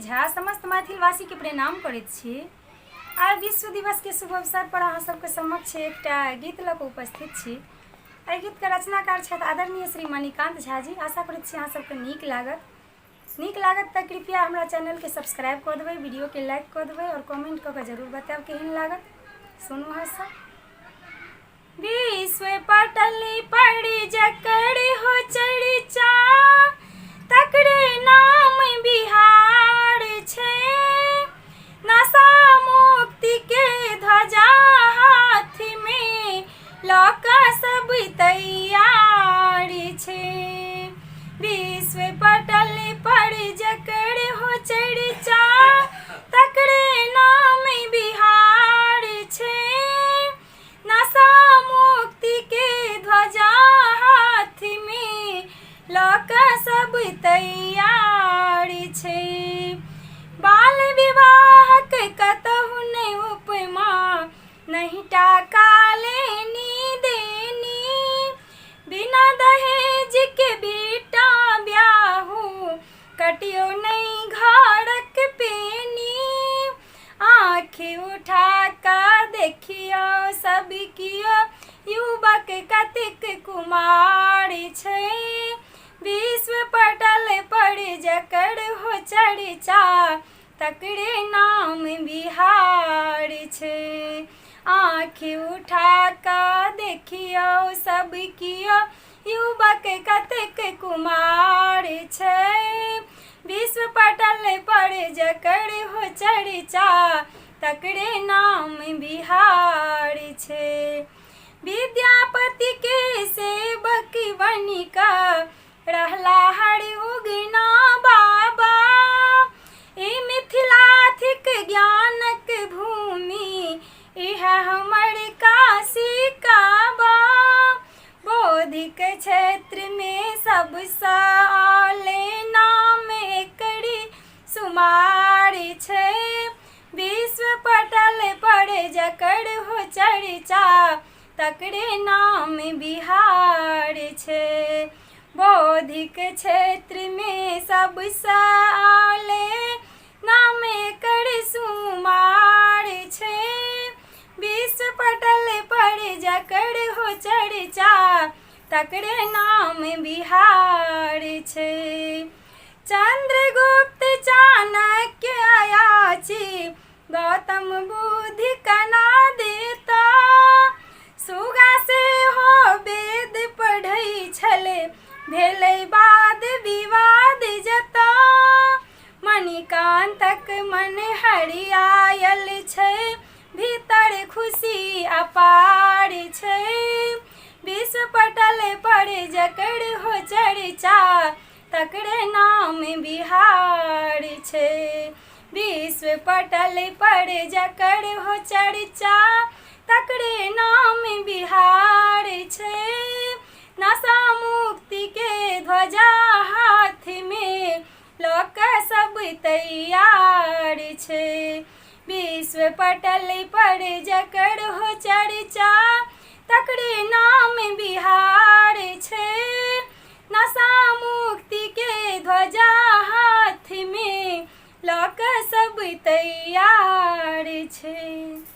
झा समस्त मैथिलवासी के प्रणाम करैत छी। आइ विश्व दिवस के शुभ अवसर पर अहाँ सबके समक्ष एकटा गीत लऽ कऽ उपस्थित छी। एहि गीत के रचनाकार छथि आदरणीय श्री मणिकांत झा जी। आशा करैत छी अहाँ सबके नीक लागत तऽ कृपया हमरा चैनल के सब्सक्राइब कऽ देबै, वीडियो के लाइक कऽ देबै और कमेंट कऽ के जरूर बताएब केहन लागत। सुनू अहाँ सब। विश्व पटल पर जकर हो चर्चा तकरे नाम बिहार छै। नशा मुक्ति के ध्वजा हाथ में लऽ कऽ सब तैयार छै। विश्व पटल पर जकर हो चर्चा तकरे नाम बिहार छै। नशा मुक्ति के ध्वजा हाथ में लऽ कऽ सब तैयार छै। बाल विवाहक कतहु नहि उपमा, नहीं टाका लेनी देनी। बिना दहेज के बेटा ब्याहू, कटियो नहीं घरक पेनी। आँख उठा कऽ देखियो सब कियो युवक कतेक कुमार छै। विश्व पटल पर जकर हो चर्चा तकरे नाम बिहार छै। आँख उठा कऽ देखियो सब कियो युवक कतेक कुमार छै। विश्व पटल पर जकर हो चर्चा तकरे नाम बिहार छै। विद्यापति के सेवक बनि कऽ रहला हर उगना बाबा। ई मिथिलाथिक ज्ञानक भूमि, इह हमर काशी काबा। बौद्धिक क्षेत्र में सबसँ आले नाम एकरी सुमार छै। विश्व पटल पर जकर हो चर्चा तकरे नाम बिहार छै। बौद्धिक क्षेत्र में सबसँ आले नाम एकर सुमार छै। विश्व पटल पर जकर हो चर्चा तकरे नाम बिहार छै। चंद्रगुप्त चाणक्य अयाची गौतम बुद्ध कना देता। सुगा से हो वेद पढ़ै छलै, भेलै वाद विवाद जता। मणिकांतक मन हरियायल छै, भीतर खुशी अपार छै। विश्व पटल पर जकर हो चर्चा तकरे नाम बिहार छै। विश्व पटल पर जकर हो चर्चा तकरे नाम बिहार छै। नशा मुक्ति के ध्वजा हाथ में लऽ कऽ सब तैयार छै। विश्व पटल पर जकर हो चर्चा तकरे नाम बिहार छै। नशा मुक्ति के ध्वजा हाथ में लऽ कऽ सब तैयार छै।